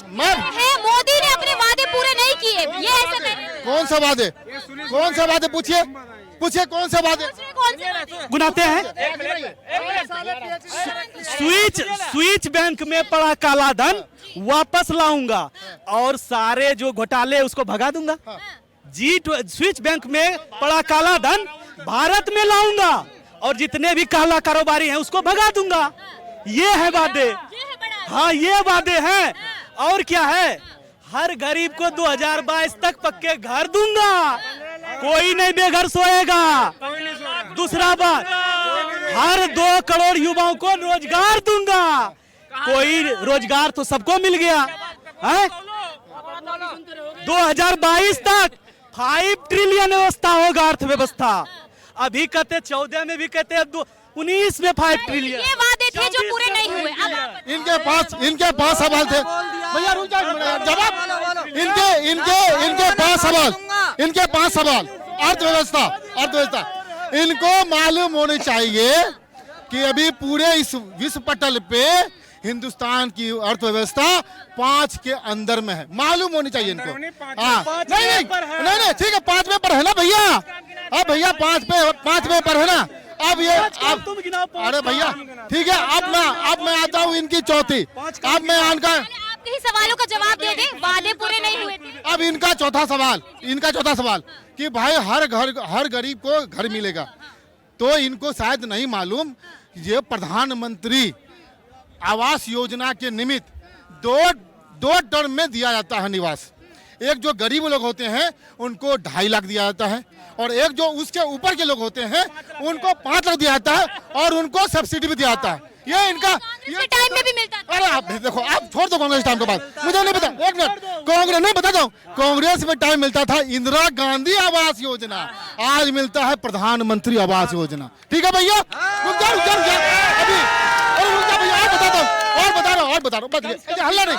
मोदी ने अपने वादे पूरे नहीं किए, ये ऐसे कह रहे हैं। कौन सा वादे, कौन सा वादे, पूछिए पूछिए कौन से वादे गुनाते हैं। स्विच बैंक में पड़ा काला धन वापस लाऊंगा और सारे जो घोटाले उसको भगा दूंगा। स्विच बैंक में पड़ा काला धन भारत में लाऊंगा और जितने भी काला कारोबारी हैं उसको भगा दूंगा। ये है वादे, हाँ ये वादे हैं। और क्या है, हर गरीब को 2022 तक पक्के घर दूंगा, कोई नहीं बेघर सोएगा। दूसरा बात, हर 2 करोड़ युवाओं को रोजगार दूंगा, कोई रोजगार तो सबको मिल गया है। 2022 तक 5 ट्रिलियन व्यवस्था होगा, अर्थव्यवस्था। अभी कहते 14 में भी कहते 19 में 5 ट्रिलियन। ये वादे थे जो पूरे नहीं हुए। अब इनके पास सवाल थे भैया, रुक जाओ, जवाब इनके पास सवाल अर्थव्यवस्था इनको मालूम होनी चाहिए कि अभी पूरे इस विश्व पटल पे हिंदुस्तान की अर्थव्यवस्था 5 के अंदर में है, मालूम होनी चाहिए इनको। हाँ नहीं ठीक है, 5 में पर है ना भैया। अब भैया 5 में पर है ना। अब ये अरे भैया ठीक है, अब मैं आता हूँ इनकी चौथी। अब मैं आपके ही सवालों का जवाब दे दे, वादे पूरे नहीं हुए थे। अब इनका चौथा सवाल कि भाई हर गरीब को घर मिलेगा, तो इनको शायद नहीं मालूम ये प्रधानमंत्री आवास योजना के निमित्त 2 टर्म में दिया जाता है निवास। एक जो गरीब लोग होते हैं उनको 2.5 लाख दिया जाता है, और एक जो उसके ऊपर के लोग होते हैं उनको 5 लाख दिया जाता है, और उनको सब्सिडी भी दिया जाता है। ये इनका टाइम में भी मिलता था। अरे आप देखो, आप छोड़ दो कांग्रेस टाइम के बाद, मुझे नहीं पता। एक मिनट, कांग्रेस नहीं बताता हूँ, कांग्रेस में टाइम मिलता था इंदिरा गांधी आवास योजना, आज मिलता है प्रधानमंत्री आवास योजना। ठीक है भैया, रुक जाओ अभी, अरे रुक जाओ भैया, और बता रहा हूँ हल्ला नहीं,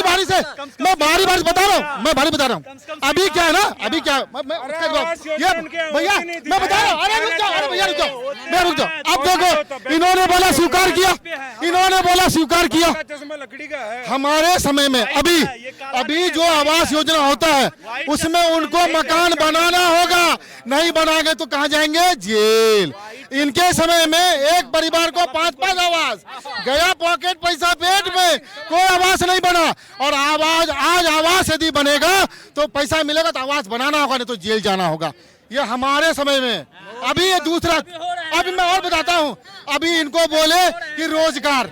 बारी से मैं बारी बता रहा हूँ। अभी क्या है ना, अभी क्या ये भैया मैं बता रहा हूँ। अरे रुक जाओ, अब देखो, इन्होंने बोला स्वीकार किया। हमारे समय में अभी जो आवास योजना होता है उसमें उनको मकान बनाना होगा, नहीं बनाएंगे तो कहाँ जाएंगे, जेल। इनके समय में एक परिवार को 5 आवास गया, पॉकेट पैसा पेट में, कोई आवास नहीं बना। और आज आवास यदि बनेगा तो पैसा मिलेगा तो आवास बनाना होगा, नहीं तो जेल जाना होगा। ये हमारे समय में। अभी ये दूसरा, अभी मैं और बताता हूँ, अभी इनको बोले कि रोजगार,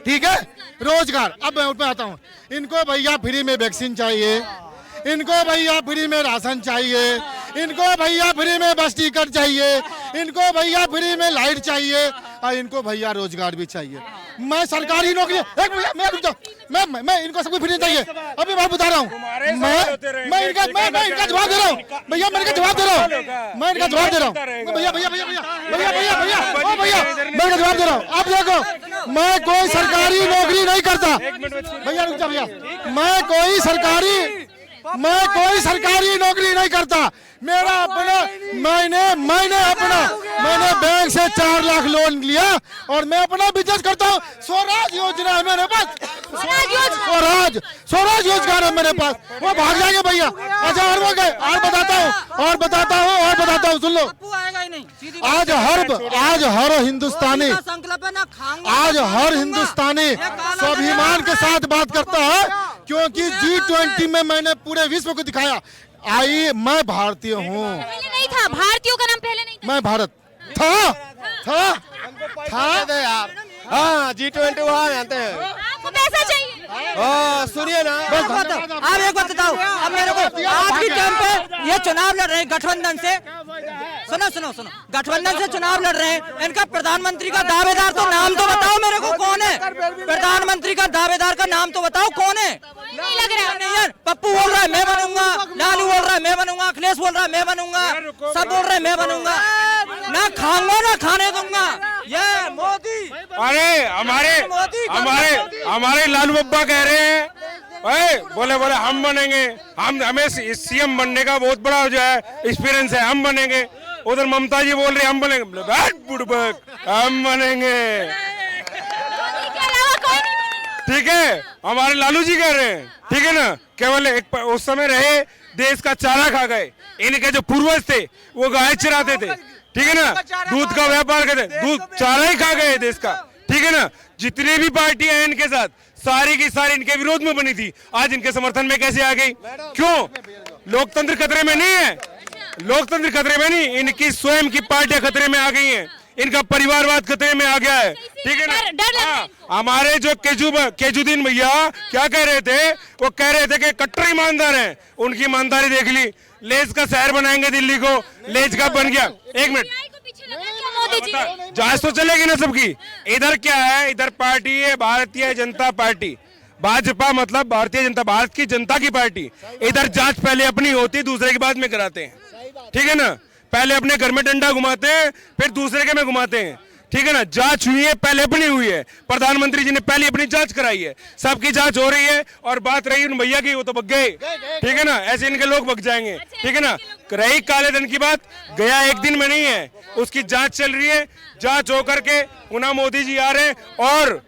ठीक है रोजगार। अब मैं उसमें आता हूँ, इनको भैया फ्री में वैक्सीन चाहिए, इनको भैया फ्री में राशन चाहिए, इनको भैया फ्री में बस टिकट चाहिए, इनको भैया फ्री में लाइट चाहिए, और इनको भैया रोजगार भी चाहिए। मैं सरकारी नौकरी, एक भैया मैं रुक जाओ, मैं इनको सब कुछ फ्री चाहिए। अभी मैं बता रहा हूँ, मैं इनका जवाब दे रहा हूँ भैया, मैं इनका जवाब दे रहा हूँ भैया मैं इनका जवाब दे रहा हूँ। अब देखो, मैं कोई सरकारी नौकरी नहीं करता भैया, रुक जाओ भैया, मैं कोई सरकारी नौकरी नहीं करता। मेरा अपना मैंने बैंक से 4 लाख लोन लिया और मैं अपना बिजनेस करता हूँ। स्वराज योजना है मेरे पास, स्वराज योजना है मेरे पास, वो भाग जाएंगे भैया। अच्छा, और वो गए, और बताता हूँ सुन लो। आज हर हिंदुस्तानी स्वाभिमान के साथ बात करता है, क्योंकि G20 में मैंने पूरे विश्व को दिखाया, मैं भारतीय हूँ। पहले नहीं था, भारतीयों का नाम पहले नहीं था। मैं भारत था यार। हाँ, G20 वहाँ जानते हैं। आपको पैसा चाहिए? सुनिए ना, आप एक बात बताओ, अब मेरे को आपकी टाइम पे ये चुनाव लड़ रहे हैं गठबंधन से, सुनो गठबंधन से चुनाव लड़ रहे हैं। इनका प्रधानमंत्री का दावेदार तो नाम तो बताओ मेरे को, कौन है प्रधानमंत्री का दावेदार का नाम तो बताओ, कौन है? नहीं लग रहा नहीं यार, पप्पू बोल रहा है मैं बनूंगा, लालू बोल रहा है मैं बनूंगा, अखिलेश बोल रहा है मैं बनूंगा, सब बोल रहे हैं मैं बनूंगा, ना खाऊंगा ना खाने दूंगा। ये मोदी, अरे हमारे लालू बब्बा कह रहे हैं, बोले हम बनेंगे, हमें सीएम बनने का बहुत बड़ा जो है एक्सपीरियंस है, हम बनेंगे। उधर ममता जी बोल रहे हम बनेंगे, हम बनेंगे। ठीक है, हमारे लालू जी कह रहे हैं, ठीक है ना, केवल एक उस समय रहे देश का चारा खा गए। इनके जो पूर्वज थे वो गाय चराते थे, ठीक है ना, दूध का व्यापार करते, दूध चारा ही खा गए देश का, ठीक है ना। जितनी भी पार्टियां हैं इनके साथ सारी की सारी इनके विरोध में बनी थी, आज इनके समर्थन में कैसे आ गई? क्यों? लोकतंत्र खतरे में नहीं है, लोकतंत्र खतरे में नहीं, इनकी स्वयं की पार्टियां खतरे में आ गई हैं, इनका परिवारवाद खतरे में आ गया है, ठीक है ना। हमारे जो केजुद्दीन भैया क्या कह रहे थे, वो कह रहे थे कि कट्टर ईमानदार हैं, उनकी ईमानदारी देख ली, लेज का शहर बनाएंगे दिल्ली को, लेज का बन गया। एक मिनट, जांच तो चलेगी ना सबकी। इधर क्या है, इधर पार्टी है भारतीय जनता पार्टी, भाजपा मतलब भारतीय जनता, भारत की जनता की पार्टी। इधर जांच पहले अपनी होती, दूसरे की बाद में कराते हैं, ठीक है ना। पहले अपने घर में डंडा घुमाते हैं, फिर दूसरे के में घुमाते हैं, ठीक है ना। जांच हुई है, पहले अपनी हुई है, प्रधानमंत्री जी ने पहले अपनी जांच कराई है, सबकी जांच हो रही है। और बात रही उन भैया की, वो तो भग गए, ठीक है ना, ऐसे इनके लोग भग जाएंगे, ठीक है ना। रही काले धन की बात, गया एक दिन में नहीं है, उसकी जांच चल रही है, जांच होकर के पुनः मोदी जी आ रहे हैं। और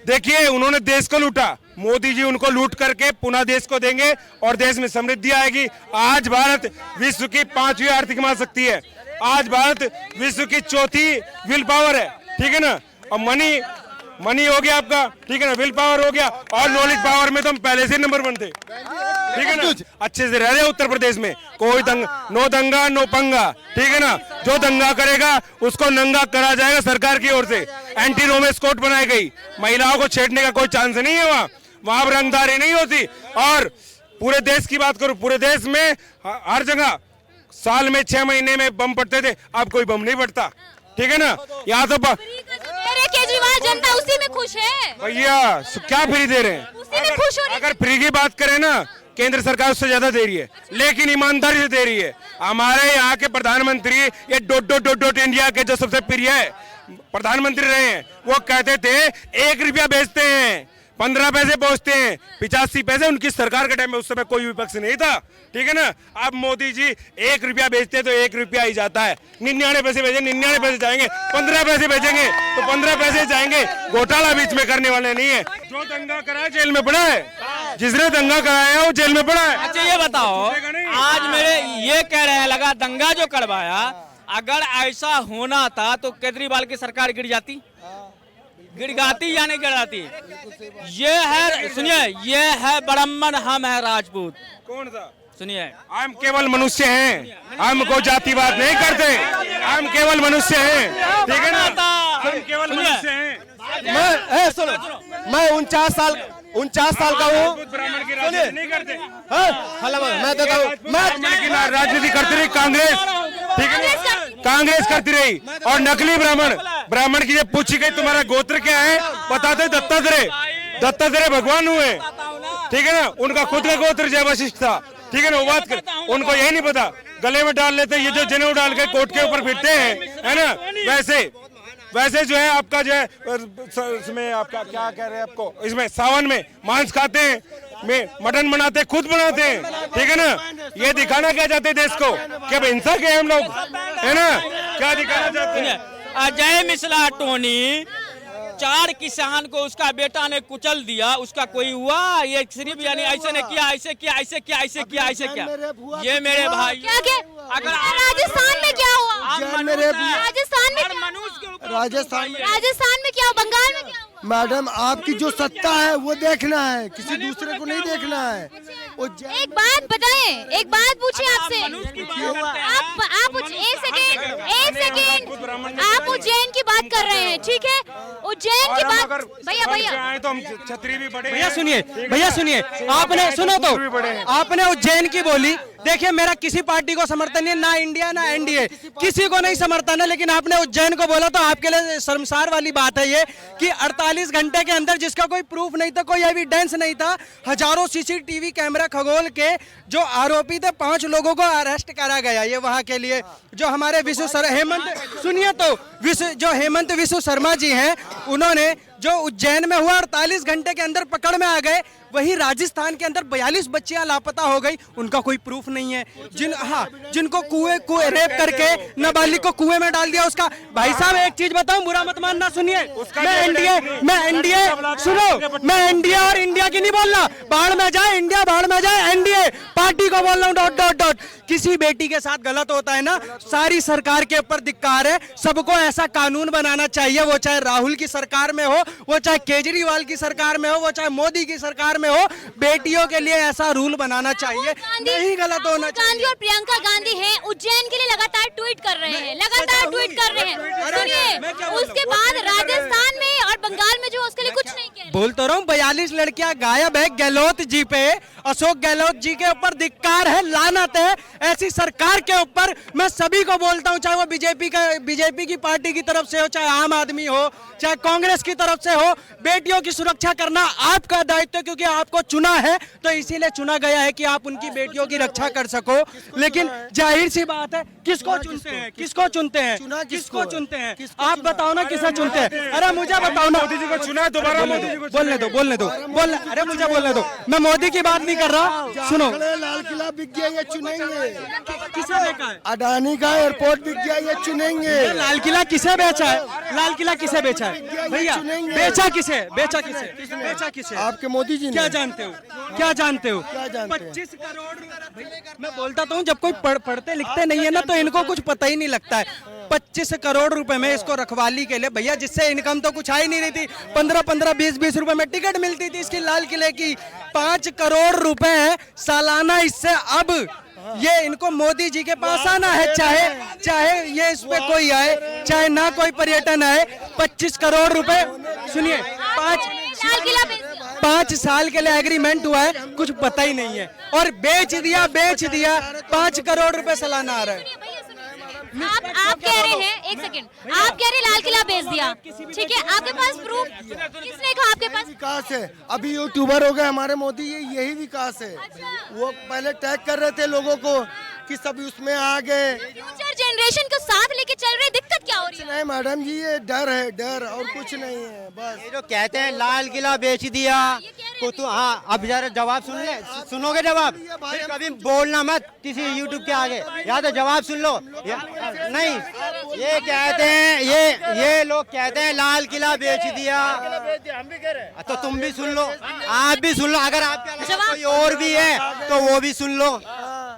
देखिए, उन्होंने देश को लूटा, मोदी जी उनको लूट करके पुनः देश को देंगे और देश में समृद्धि आएगी। आज भारत विश्व की 5वीं आर्थिक महाशक्ति है, आज भारत विश्व की 4थी विल पावर है, ठीक है ना। और मनी हो गया आपका, ठीक है ना, विल पावर हो गया, और नॉलेज पावर में तो हम पहले से नंबर 1 थे, ठीक है ना। अच्छे से रह रहे उत्तर प्रदेश में, कोई नो दंगा नो पंगा, ठीक है ना। जो दंगा करेगा उसको नंगा करा जाएगा सरकार की ओर से। एंटी रोमेस कोर्ट बनाई गई, महिलाओं को छेड़ने का कोई चांस नहीं है, वहां रंगदारी नहीं होती। और पूरे देश की बात करूं, पूरे देश में हर जगह साल में 6 महीने में बम पड़ते थे, अब कोई बम नहीं पड़ता, ठीक है ना। यहाँ तो केजरीवाल जनता उसी में खुश है भैया, क्या फ्री दे रहे हैं? उसी में खुश हो रही है। अगर फ्री की बात करें ना, केंद्र सरकार उससे ज्यादा दे रही है, लेकिन ईमानदारी से दे रही है। हमारे यहाँ के प्रधानमंत्री, ये डोट इंडिया के जो सबसे प्रिय प्रधानमंत्री रहे हैं, वो कहते थे 1 रुपया बेचते हैं 15 पैसे पहुंचते हैं, 85 पैसे। उनकी सरकार के टाइम में उस समय कोई विपक्ष नहीं था, ठीक है ना। अब मोदी जी 1 रुपया बेचते तो 1 रुपया ही जाता है, 99 पैसे बेचे 99 पैसे जाएंगे, 15 पैसे बेचेंगे तो 15 पैसे जाएंगे। घोटाला बीच में करने वाले नहीं है। जो दंगा कराया जेल में पड़ा है, जिसने दंगा कराया वो जेल में पड़ा है। अच्छा ये बताओ, आज मेरे ये कह रहे हैं लगा दंगा जो करवाया, अगर ऐसा होना था तो केजरीवाल की सरकार गिर जाती, गिड़गाती या नहीं गिड़ाती? ये है, सुनिए, ये है ब्राह्मण, हम है राजपूत। कौन सा? सुनिए, हम केवल मनुष्य हैं, हम को जातिवाद नहीं करते, हम केवल मनुष्य हैं, ठीक है ना, हम केवल मनुष्य हैं। मैं 49 साल का हूँ, ब्राह्मण की राजनीति नहीं करते, मैं देता हूँ, ब्राह्मण की राजनीति करती रही कांग्रेस, ठीक है ना, कांग्रेस करती रही। और नकली ब्राह्मण की जब पूछी गई तुम्हारा गोत्र क्या है, बताते दत्तात्रेय भगवान हुए, ठीक है ना। उनका खुद का गोत्र जय वशिष्ठ था, ठीक है ना। वो बात कर, उनको यही नहीं पता, गले में डाल लेते, ये जो जनेऊ डाल के कोट के ऊपर फिरते हैं, है ना। वैसे जो है आपका जो है, इसमें आपका क्या कह रहे हैं, आपको इसमें सावन में मांस खाते हैं, में मटन बनाते, खुद बनाते हैं, ठीक है ना। ये दिखाना क्या चाहते हैं देश को कि अब हिंसा के हम लोग, है ना, क्या दिखाना चाहते हैं? अजय मिश्रा टोनी 4 किसान को उसका बेटा ने कुचल दिया, उसका कोई हुआ? ये सिर्फ यानी ऐसे ने किया, ऐसे किया, ऐसे किया, ऐसे किया, ऐसे किया। ये मेरे भाई, क्या अगर राजस्थान में क्या हुआ? राजस्थान में क्या हुआ? बंगाल में क्या हुआ? मैडम, आपकी जो सत्ता है वो देखना है, किसी दूसरे को नहीं देखना है। एक बात बताएं, एक बात पूछे आपसे, आप एक सेकेंड, आप उज्जैन की बात कर रहे हैं, ठीक है, उज्जैन की बात। भैया तो हम छतरी भी बड़े, भैया सुनिए, आपने सुनो तो, आपने उज्जैन की बोली। देखिए, मेरा किसी पार्टी को समर्थन नहीं, ना इंडिया ना एनडीए, किसी को नहीं समर्थन है, लेकिन आपने उज्जैन को बोला तो आपके लिए शर्मसार वाली बात है ये कि 48 घंटे के अंदर जिसका कोई प्रूफ नहीं था, कोई एविडेंस नहीं था, हजारों सीसीटीवी कैमरा खगोल के जो आरोपी थे 5 लोगों को अरेस्ट करा गया। ये वहां के लिए जो हमारे हेमंत विश्व शर्मा जी हैं, उन्होंने जो उज्जैन में हुआ 48 घंटे के अंदर पकड़ में आ गए। वही राजस्थान के अंदर 42 बच्चियां लापता हो गई, उनका कोई प्रूफ नहीं है। जिनको कुएं रेप करके नाबालिग को कुएं में डाल दिया उसका। भाई साहब एक चीज बताऊं, बुरा मत मानना, सुनिए, मैं एनडीए सुनो, मैं एनडीए और इंडिया की नहीं बोल रहा, बाढ़ में जाए इंडिया, बाढ़ में जाए एनडीए पार्टी को बोल रहा हूँ। किसी बेटी के साथ गलत होता है ना, सारी सरकार के ऊपर धिक्कार है। सबको ऐसा कानून बनाना चाहिए, वो चाहे राहुल की सरकार में हो, वो चाहे केजरीवाल की सरकार में हो, वो चाहे मोदी की सरकार में हो, बेटियों के लिए ऐसा रूल बनाना चाहिए, नहीं गलत होना चाहिए। गांधी और प्रियंका गांधी हैं, उज्जैन के लिए लगातार ट्वीट कर रहे हैं, लगातार ट्वीट कर रहे हैं। सुनिए, उसके बाद राजस्थान में और बंगाल में जो उसके लिए कुछ नहीं किया। बोल तो रहा हूँ, 42 लड़कियां गायब है। गहलोत जी पे, अशोक गहलोत जी के ऊपर धिक्कार है, लानत है ऐसी सरकार के ऊपर। मैं सभी को बोलता हूँ, चाहे वो बीजेपी की पार्टी की तरफ से हो, चाहे आम आदमी हो, चाहे कांग्रेस की तरफ से हो, बेटियों की सुरक्षा करना आपका दायित्व है, क्योंकि आपको चुना है तो इसीलिए चुना गया है कि आप उनकी बेटियों की रक्षा कर सको। लेकिन जाहिर सी बात है, किसको चुनते हैं, किसको चुनते हैं, किसको चुनते हैं, आप बताओ ना, किसे चुनते हैं? अरे मुझे बताओ ना, मोदी जी को चुना है दोबारा, मोदी जी को बोलने दो, अरे मुझे बोलने दो, मैं मोदी की बात नहीं कर रहा। सुनो, लाल किला बिक गया, ये चुनेंगे। किसे बेचा है? अडानी का एयरपोर्ट बिक गया, ये चुनेंगे। लाल किला किसे बेचा है? लाल किला किसे बेचा है भैया? बेचा किसे? बेचा किसे? आपके मोदी जी ने। क्या जानते हो? 25 करोड़। मैं बोलता तो हूँ, जब कोई पढ़ते लिखते नहीं है ना, तो इनको कुछ पता ही नहीं लगता है। 25 करोड़ रुपए में इसको रखवाली के लिए, भैया जिससे इनकम तो कुछ आ ही नहीं रही थी, 15-15, 20-20 रुपए में टिकट मिलती थी इसकी लाल किले की। 5 करोड़ रुपए सालाना इससे अब ये इनको मोदी जी के पास आना है, चाहे ये इस पे कोई आए, चाहे ना कोई पर्यटन आए। 25 करोड़ रुपए, सुनिए, 5 साल के लिए एग्रीमेंट हुआ है, कुछ पता ही नहीं है, और बेच दिया। 5 करोड़ रुपए सालाना आ रहा है। आप कह रहे हैं, एक सेकंड, आप कह रहे हैं लाल किला बेच दिया, ठीक है, आपके पास प्रूफ? किसने कहा आपके पास? विकास है, अभी यूट्यूबर हो गए हमारे मोदी, यही विकास है। वो पहले टैग कर रहे थे लोगों को कि सभी उसमें आ गए। फ्यूचर जनरेशन को साथ लेके चल रहे, दिक्कत क्या हो रही है? नहीं मैडम जी, ये डर है, डर और कुछ नहीं है बस। ये जो कहते हैं लाल किला बेच दिया को, तो हाँ, अब जरा जवाब सुन ले, सुनोगे जवाब? फिर कभी बोलना मत किसी यूट्यूब के आगे, या तो जवाब सुन लो। नहीं, ये कहते हैं, ये लोग कहते हैं लाल किला बेच दिया, तो तुम भी सुन लो, आप भी सुन लो, अगर आपके अलावा कोई और भी है तो वो भी सुन लो।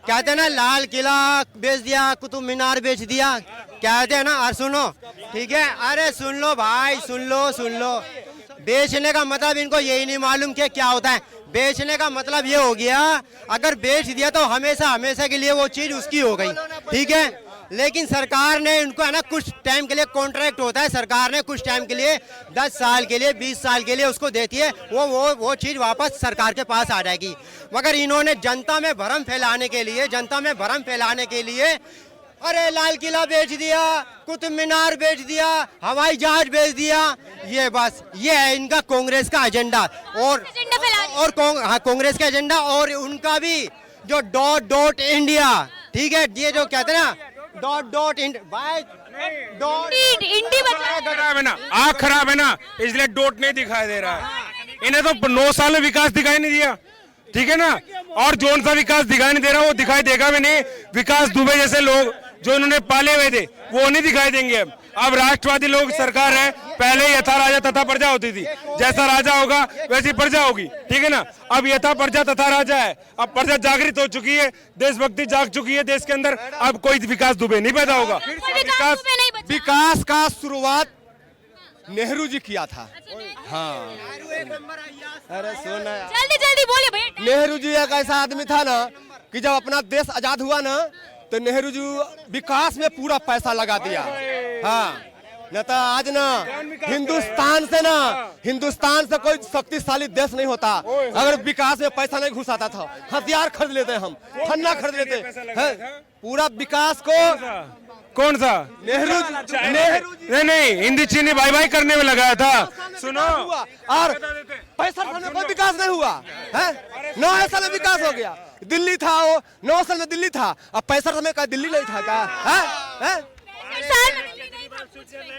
कहते हैं ना लाल किला बेच दिया, कुतुब मीनार बेच दिया, कहते हैं ना। और सुनो, ठीक है, अरे सुन लो भाई, सुन लो। बेचने का मतलब इनको यही नहीं मालूम कि क्या होता है। बेचने का मतलब ये हो गया, अगर बेच दिया तो हमेशा के लिए वो चीज उसकी हो गई, ठीक है। लेकिन सरकार ने उनको है ना, कुछ टाइम के लिए कॉन्ट्रैक्ट होता है, सरकार ने कुछ टाइम के लिए 10 साल के लिए, 20 साल के लिए उसको देती है, वो चीज वापस सरकार के पास आ जाएगी। मगर इन्होंने जनता में भ्रम फैलाने के लिए अरे लाल किला बेच दिया, कुतुब मीनार बेच दिया, हवाई जहाज बेच दिया, ये है इनका कांग्रेस का एजेंडा। और कांग्रेस का एजेंडा, और उनका भी जो डॉट इंडिया, ठीक है, ये जो कहते हैं ना डॉट खराब है ना, आँख खराब है ना, इसलिए डॉट नहीं दिखाई दे रहा है। इन्हें तो 9 साल में विकास दिखाई नहीं दिया, ठीक है ना। और जोन सा विकास दिखाई नहीं दे रहा, वो दिखाई देगा भी नहीं। विकास दुबे जैसे लोग जो इन्होंने पाले हुए थे वो नहीं दिखाई देंगे। अब राष्ट्रवादी लोग सरकार है, पहले यथा राजा तथा प्रजा होती थी, जैसा राजा होगा वैसी प्रजा होगी, ठीक है ना। अब यथा प्रजा तथा राजा है, अब प्रजा जागृत हो चुकी है, देशभक्ति जाग चुकी है देश के अंदर, अब कोई विकास दुबे नहीं पैदा होगा। विकास का शुरुआत नेहरू जी किया था। हाँ, अरे सुन, जल्दी बोलिए भैया। नेहरू जी एक ऐसा आदमी था ना कि जब अपना देश आजाद हुआ ना, तो नेहरू जी विकास में पूरा पैसा लगा दिया। हाँ, न तो आज ना हिंदुस्तान से कोई शक्तिशाली देश नहीं होता अगर विकास में पैसा नहीं घुसाता था। हथियार खरीद लेते हम, फन्ना खरीद लेते, पूरा विकास को कौन सा नेहरू नहीं, हिंदी चीनी भाई करने में लगाया था। सुनो, और 65 साल में कोई विकास नहीं हुआ है, 9 साल में विकास हो गया। दिल्ली था, वो 9 साल में दिल्ली था, अब 65 साल में का दिल्ली नहीं था क्या?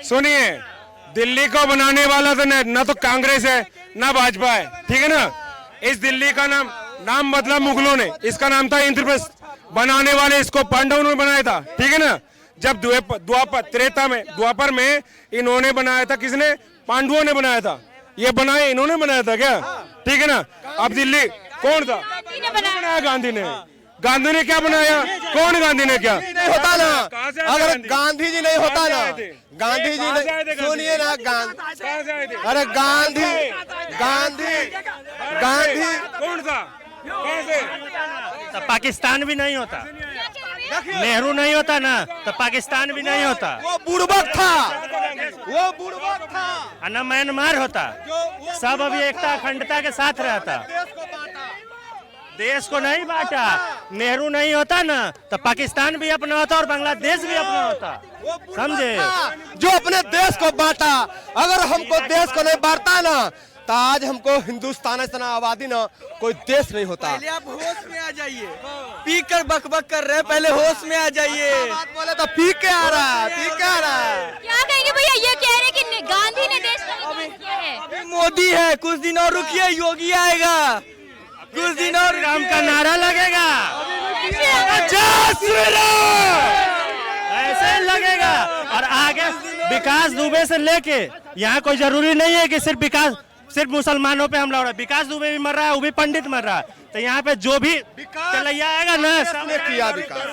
सुनिए, दिल्ली को बनाने वाला तो ना तो कांग्रेस है ना भाजपा है, ठीक है ना। इस दिल्ली का नाम बदला मुगलों ने, इसका नाम था इंद्रप्रस्थ। बनाने वाले इसको पांडवों ने बनाया था, ठीक है ना। जब द्वापर में इन्होंने बनाया था, किसने? पांडवों ने बनाया था। ये बनाए इन्होंने बनाया था क्या? ठीक है ना। अब दिल्ली कौन था? बनाया गांधी ने। गांधी ने क्या बनाया? कौन गांधी ने क्या? नहीं होता ना, अगर गांधी जी नहीं होता ना, गांधी जी नहीं, सुनिए ना, अरे गांधी कौन था? कैसे? तो पाकिस्तान भी नहीं होता, नेहरू नहीं होता ना तो पाकिस्तान भी नहीं होता। वो बुड़बक था, वो बुड़बक था, न म्यांमार होता। सब अभी एकता अखंडता के साथ रहता, देश को नहीं बांटा। नेहरू नहीं होता ना तो पाकिस्तान भी अपना होता और बांग्लादेश भी अपना होता, समझे? जो अपने देश को बांटा। अगर हमको देश को नहीं बांटता ना तो आज हमको हिंदुस्तान इतना आबादी ना कोई देश नहीं होता। पहले आप होश में आ जाइए, पी कर बकबक कर रहे हैं, पहले होश में आ जाइए। बात बोले तो पी के आ रहा है, पी के आ रहा है। क्या कहेंगे भैया? ये कह रहे हैं कि गांधी ने देश का विकास किया है। अभी मोदी है, कुछ दिन और रुकिए, योगी आएगा, कुछ दिन और राम का नारा लगेगा, ऐसे ही लगेगा। और आगे विकास दुबे से लेके यहाँ कोई जरूरी नहीं है कि सिर्फ मुसलमानों पे हमला हो रहा है। विकास दुबे भी मर रहा है, वो भी पंडित मर रहा है। तो यहाँ पे जो भी चलैया आएगा ना, किया विकास।